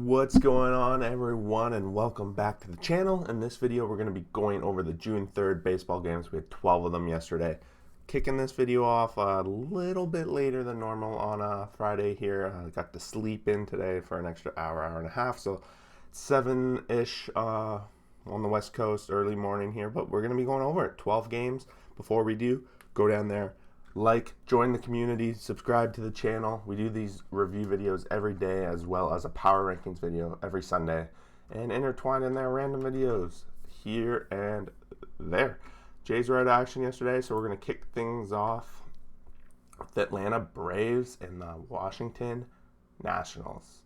What's going on, everyone, and welcome back to the channel. In this video, we're going to be going over the June 3rd baseball games. We had 12 of them yesterday. Kicking this video off a little bit later than normal on a Friday here. I got to sleep in today for an extra hour and a half, so 7-ish on the West Coast, early morning here. But we're going to be going over it. 12 games. Before we do, go down there, join the community, subscribe to the channel. We do these review videos every day, as well as a power rankings video every Sunday, and intertwined in there random videos here and there. Jays were out of action yesterday, so we're going to kick things off with the Atlanta Braves and the Washington Nationals.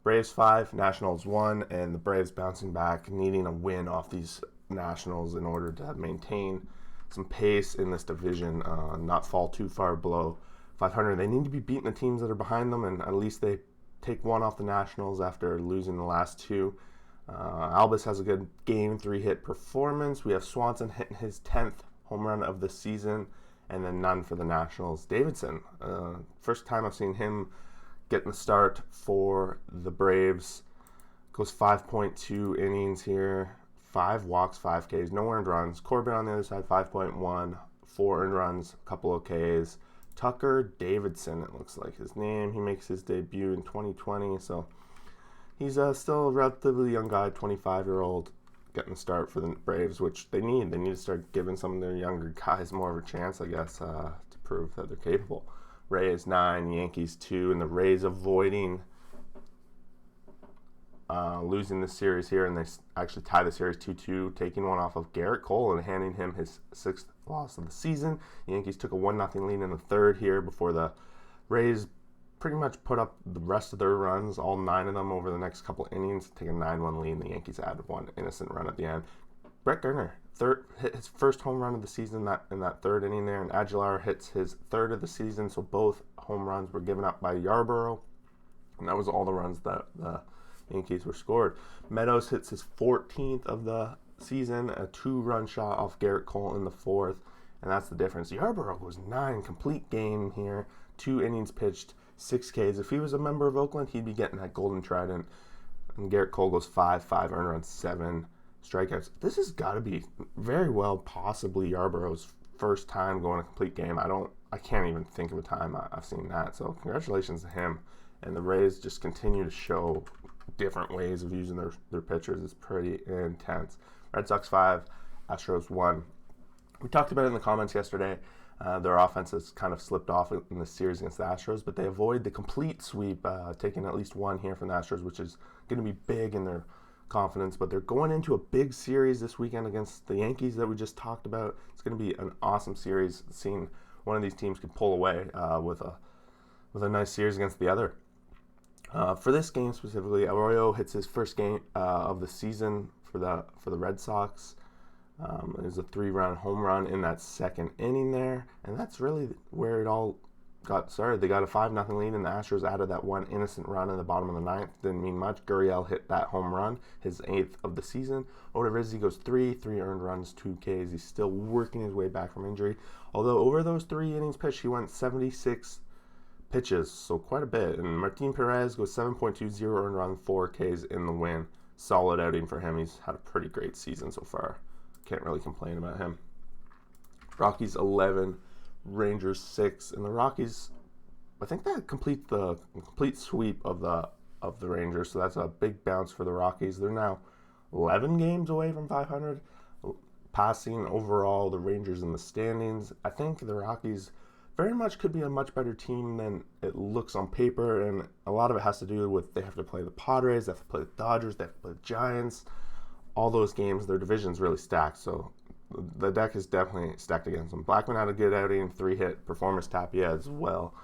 Braves 5, Nationals 1, and the Braves bouncing back, needing a win off these Nationals in order to maintain some pace in this division, not fall too far below 500. They need to be beating the teams that are behind them, and at least they take one off the Nationals after losing the last two. Albus has a good game 3-hit performance. We have Swanson hitting his 10th home run of the season, and then none for the Nationals. Davidson, first time I've seen him getting the start for the Braves. Goes 5.2 innings here. 5 walks, 5 Ks, no earned runs. Corbin on the other side, 5.1, 4 earned runs, a couple of Ks. Tucker Davidson, it looks like his name. He makes his debut in 2020, so he's still a relatively young guy, 25-year-old, getting the start for the Braves, which they need. They need to start giving some of their younger guys more of a chance, I guess, to prove that they're capable. Rays 9, Yankees 2, and the Rays avoiding losing the series here, and they actually tie the series 2-2, taking one off of Garrett Cole and handing him his 6th loss of the season. The Yankees took a 1-0 lead in the third here before the Rays pretty much put up the rest of their runs, all 9 of them over the next couple innings, take a 9-1 lead, and the Yankees added one innocent run at the end. Brett Gardner hit his first home run of the season in that third inning there, and Aguilar hits his 3rd of the season, so both home runs were given up by Yarborough, and that was all the runs that the Yankees were scored. Meadows hits his 14th of the season, a 2-run shot off Garrett Cole in the 4th, and that's the difference. Yarborough was 9 complete game here, 2 innings pitched, 6 Ks. If he was a member of Oakland, he'd be getting that golden trident. And Garrett Cole goes 5 earned runs, 7 strikeouts. This has got to be very well possibly Yarborough's first time going a complete game. I can't even think of a time I've seen that. So congratulations to him. And the Rays just continue to show different ways of using their pitchers. It's pretty intense. Red Sox 5, Astros 1. We talked about it in the comments yesterday. Their offense has kind of slipped off in the series against the Astros, but they avoid the complete sweep, taking at least 1 here from the Astros, which is going to be big in their confidence. But they're going into a big series this weekend against the Yankees that we just talked about. It's going to be an awesome series. Seeing one of these teams can pull away with a nice series against the other. For this game specifically, Arroyo hits his first game of the season for the Red Sox. It was a 3-run home run in that 2nd inning there, and that's really where it all got started. They got a 5-0 lead, and the Astros added that 1 innocent run in the bottom of the 9th. Didn't mean much. Gurriel hit that home run, his 8th of the season. Odorizzi goes 3 earned runs, 2 Ks. He's still working his way back from injury. Although over those 3 innings pitched, he went 76 pitches, so quite a bit. And Martin Perez goes 7.20 earned run, 4 Ks in the win. Solid outing for him. He's had a pretty great season so far. Can't really complain about him. Rockies 11, Rangers 6, and the Rockies, I think that complete the complete sweep of the Rangers. So that's a big bounce for the Rockies. They're now 11 games away from 500, passing overall the Rangers in the standings. I think the Rockies very much could be a much better team than it looks on paper, and a lot of it has to do with they have to play the Padres, they have to play the Dodgers, they have to play the Giants. All those games, their division's really stacked, so the deck is definitely stacked against them. Blackman had a good outing, 3-hit performance. Tapia as well.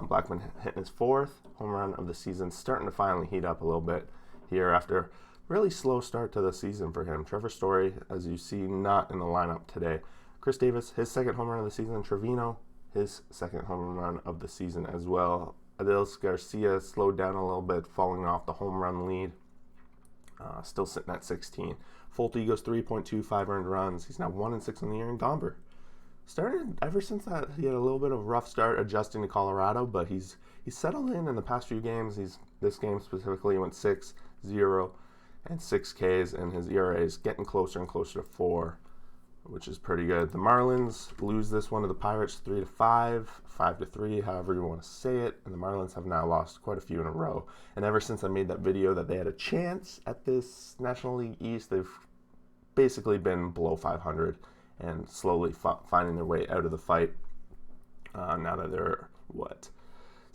Blackman hitting his 4th home run of the season, starting to finally heat up a little bit here after really slow start to the season for him. Trevor Story, as you see, not in the lineup today. Chris Davis, his 2nd home run of the season. Trevino, his 2nd home run of the season as well. Adelis Garcia slowed down a little bit, falling off the home run lead. Still sitting at 16. Fulte goes 3.25 earned runs. He's now 1-6 in the year. And Gomber started ever since that. He had a little bit of a rough start adjusting to Colorado, but he's settled in the past few games. He's this game specifically, he went 6-0 and 6 Ks, and his ERA is getting closer and closer to 4, which is pretty good. The Marlins lose this one to the Pirates 3-5, 5-3, however you want to say it. And the Marlins have now lost quite a few in a row. And ever since I made that video that they had a chance at this National League East, they've basically been below 500 and slowly finding their way out of the fight. Now that they're,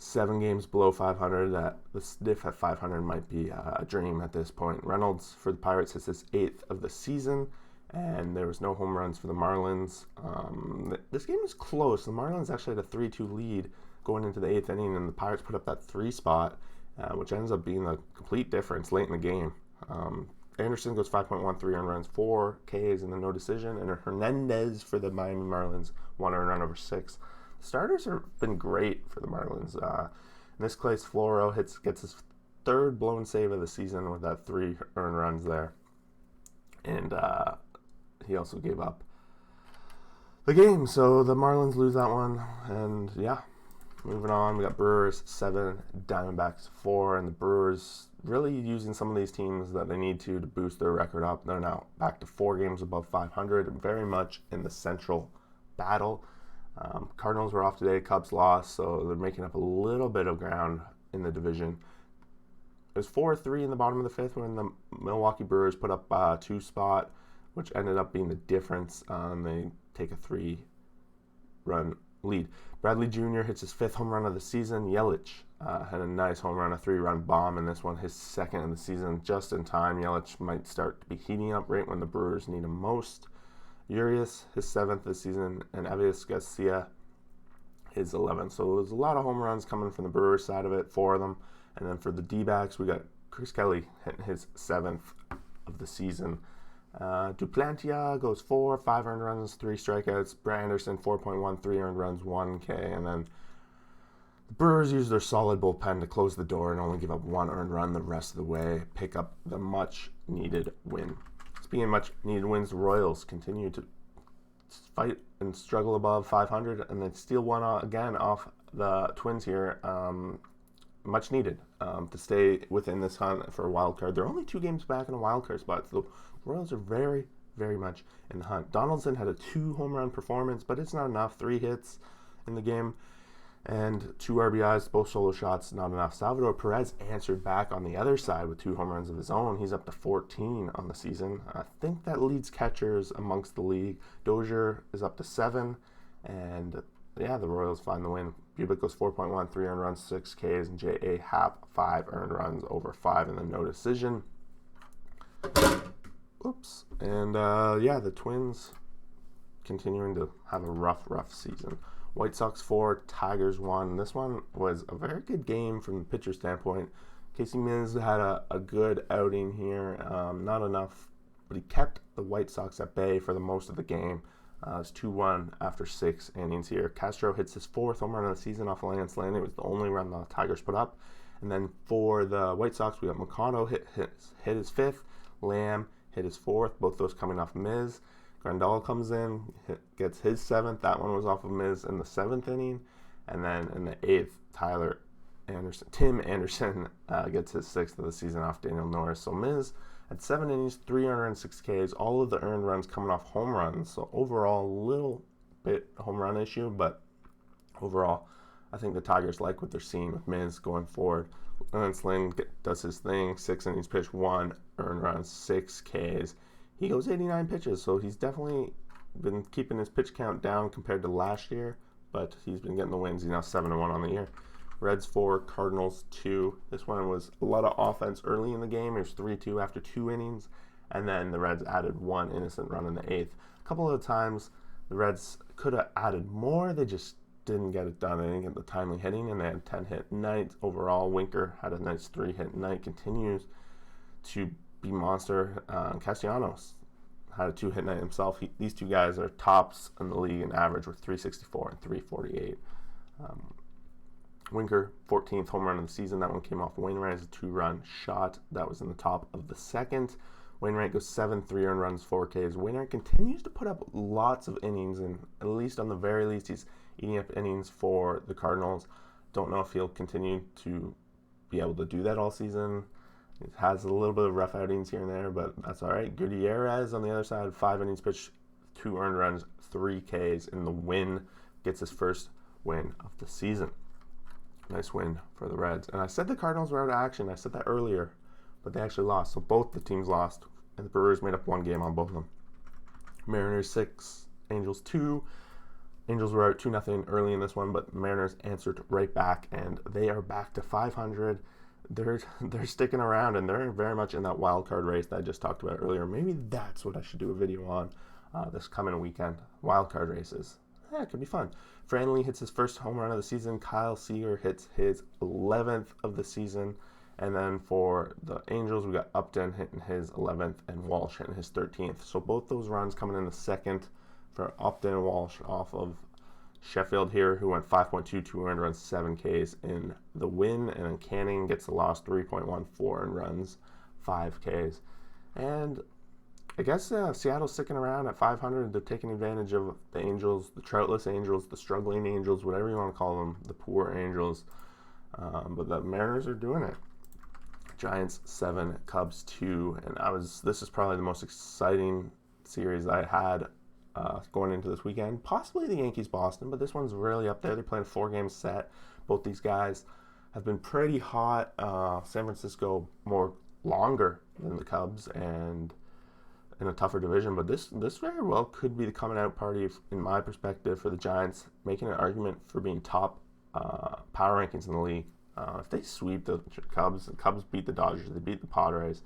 7 games below 500, that the sniff at 500 might be a dream at this point. Reynolds for the Pirates hits his 8th of the season, and there was no home runs for the Marlins. This game was close. The Marlins actually had a 3-2 lead going into the 8th inning, and the Pirates put up that 3 spot, which ends up being the complete difference late in the game. Anderson goes 5.13 earned runs, 4 Ks, and then no decision. And Hernandez for the Miami Marlins, 1 earned run over 6. The starters have been great for the Marlins. In this case, Floro gets his 3rd blown save of the season with that 3 earned runs there. And he also gave up the game, so the Marlins lose that one. And yeah, moving on, we got Brewers 7, Diamondbacks 4, and the Brewers really using some of these teams that they need to boost their record up. They're now back to 4 games above 500, very much in the central battle. Cardinals were off today, Cubs lost, so they're making up a little bit of ground in the division. It was 4-3 in the bottom of the 5th when the Milwaukee Brewers put up a 2 spot, which ended up being the difference. They take a 3-run lead. Bradley Jr. hits his 5th home run of the season. Yelich had a nice home run, a 3-run bomb in this one, his 2nd of the season, just in time. Yelich might start to be heating up right when the Brewers need him most. Urias, his 7th this season, and Aviles Garcia, his 11th. So there's a lot of home runs coming from the Brewers side of it, 4 of them. And then for the D-backs, we got Chris Kelly hitting his 7th of the season. Duplantier goes 4, 5 earned runs, 3 strikeouts. Brett Anderson, 4.13 earned runs, 1 K. And then the Brewers use their solid bullpen to close the door and only give up 1 earned run the rest of the way, pick up the much-needed win. Speaking of much-needed wins, the Royals continue to fight and struggle above 500, and then steal one again off the Twins here. Much needed to stay within this hunt for a wild card. They're only 2 games back in a wild card spot, so the Royals are very, very much in the hunt. Donaldson had a 2 home run performance, but it's not enough. 3 hits in the game and 2 RBIs, both solo shots, not enough. Salvador Perez answered back on the other side with 2 home runs of his own. He's up to 14 on the season. I think that leads catchers amongst the league. Dozier is up to 7, and yeah, the Royals find the win. Bubic goes 4.13 earned runs, 6 Ks, and J.A. Happ 5 earned runs over 5, and then no decision. Oops. And yeah, the Twins continuing to have a rough season. White Sox 4, Tigers 1. This one was a very good game from the pitcher standpoint. Casey Miz had a good outing here. Not enough, but he kept the White Sox at bay for the most of the game. It's 2-1 after 6 innings here. Castro hits his 4th home run of the season off Lance Lynn. It was the only run the Tigers put up. And then for the White Sox, we got Mercado hit his 5th. Lamb hit his 4th. Both those coming off Miz. Grandal comes in, gets his 7th. That one was off of Miz in the 7th inning. And then in the 8th, Tim Anderson gets his 6th of the season off Daniel Norris. So Miz had 7 innings, 3 earned runs, 6 Ks, all of the earned runs coming off home runs. So overall, a little bit home run issue, but overall, I think the Tigers like what they're seeing with Miz going forward. Lance Lynn does his thing, 6 innings pitched, 1 earned run, 6 Ks. He goes 89 pitches, so he's definitely been keeping his pitch count down compared to last year, but he's been getting the wins. He's now 7-1 on the year. Reds 4, Cardinals 2. This one was a lot of offense early in the game. It was 3-2 after 2 innings, and then the Reds added 1 innocent run in the 8th. A couple of times the Reds could have added more. They just didn't get it done. They didn't get the timely hitting, and they had 10-hit nights. Overall, Winker had a nice 3-hit night, continues to be monster. Castellanos had a 2-hit night himself. These 2 guys are tops in the league in average with 364 and 348. Winker, 14th home run of the season. That one came off Wainwright as a 2-run shot. That was in the top of the 2nd. Wainwright goes 7, 3 earned runs, 4 Ks. Wainwright continues to put up lots of innings, and at least on the very least, he's eating up innings for the Cardinals. Don't know if he'll continue to be able to do that all season. He has a little bit of rough outings here and there, but that's all right. Gutierrez on the other side, 5 innings pitched, 2 earned runs, 3 Ks, and the win gets his first win of the season. Nice win for the Reds. And I said the Cardinals were out of action. I said that earlier, but they actually lost. So both the teams lost, and the Brewers made up 1 game on both of them. Mariners 6, Angels 2. Angels were out 2-0 early in this one, but Mariners answered right back, and they are back to 500. They're sticking around, and they're very much in that wild card race that I just talked about earlier. Maybe that's what I should do a video on this coming weekend. Wild card races. Yeah, it could be fun. Franley hits his first home run of the season. Kyle Seager hits his 11th of the season. And then for the Angels, we got Upton hitting his 11th and Walsh hitting his 13th. So both those runs coming in the second for Upton and Walsh off of Sheffield here, who went 5.2, 2 earned runs, 7 Ks in the win. And then Canning gets the loss, 3.14 earned runs, 5 Ks. And I guess Seattle's sticking around at 500. They're taking advantage of the Angels, the troutless Angels, the struggling Angels, whatever you want to call them, the poor Angels. But the Mariners are doing it. Giants 7, Cubs 2, and this is probably the most exciting series I had going into this weekend. Possibly the Yankees-Boston, but this one's really up there. They're playing a 4-game set. Both these guys have been pretty hot. San Francisco more longer than the Cubs and in a tougher division, but this very well could be the coming out party, in my perspective, for the Giants, making an argument for being top power rankings in the league. If they sweep the Cubs beat the Dodgers, they beat the Padres,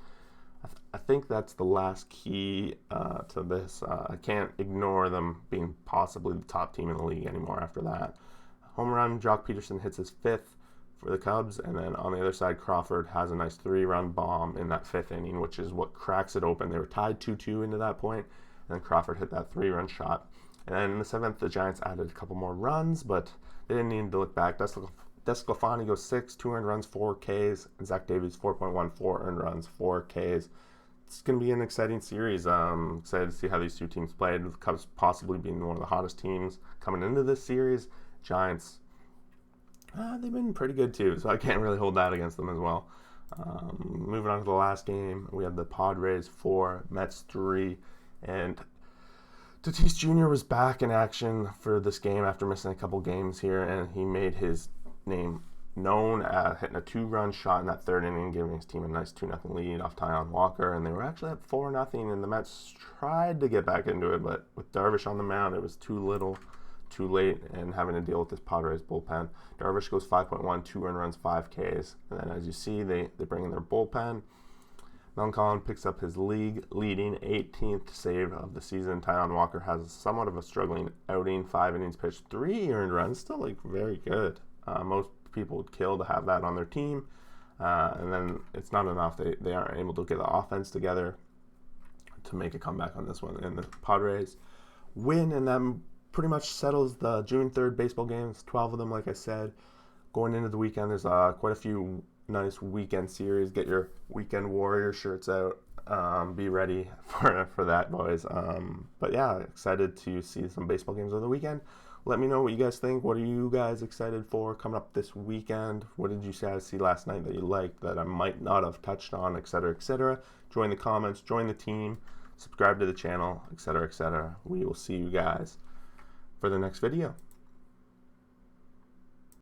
I think that's the last key to this. I can't ignore them being possibly the top team in the league anymore after that. Home run, Jock Peterson hits his 5th for the Cubs, and then on the other side, Crawford has a nice 3-run bomb in that 5th inning, which is what cracks it open. They were tied 2-2 into that point, and then Crawford hit that 3-run shot. And then in the 7th, the Giants added a couple more runs, but they didn't need to look back. Desclafani goes 6, 2 earned runs, 4 Ks, and Zach Davies 4.14 earned runs, 4 Ks. It's going to be an exciting series. I'm excited to see how these two teams played. The Cubs possibly being one of the hottest teams coming into this series. Giants, they've been pretty good too, so I can't really hold that against them as well. Moving on to the last game, we have the Padres 4, Mets 3, and Tatis Jr. was back in action for this game after missing a couple games here, and he made his name known at hitting a 2-run shot in that 3rd inning, giving his team a nice 2-0 lead off Tyon Walker, and they were actually at 4-0, and the Mets tried to get back into it, but with Darvish on the mound, it was too little, too late, and having to deal with this Padres bullpen. Darvish goes 5.1, 2 earned runs, 5 Ks, and then as you see, they bring in their bullpen. Melon picks up his league-leading 18th save of the season. Tyon Walker has somewhat of a struggling outing, 5 innings pitched, 3 earned runs, still very good. Most people would kill to have that on their team, and then it's not enough. They aren't able to get the offense together to make a comeback on this one. And the Padres win, and that pretty much settles the June 3rd baseball games, 12 of them, like I said. Going into the weekend, there's quite a few nice weekend series. Get your Weekend Warrior shirts out. Be ready for that, boys. But yeah, excited to see some baseball games over the weekend. Let me know what you guys think. What are you guys excited for coming up this weekend? What did you guys see last night that you liked that I might not have touched on, etc., etc.? Join the comments, join the team, subscribe to the channel, etc., etc. We will see you guys for the next video.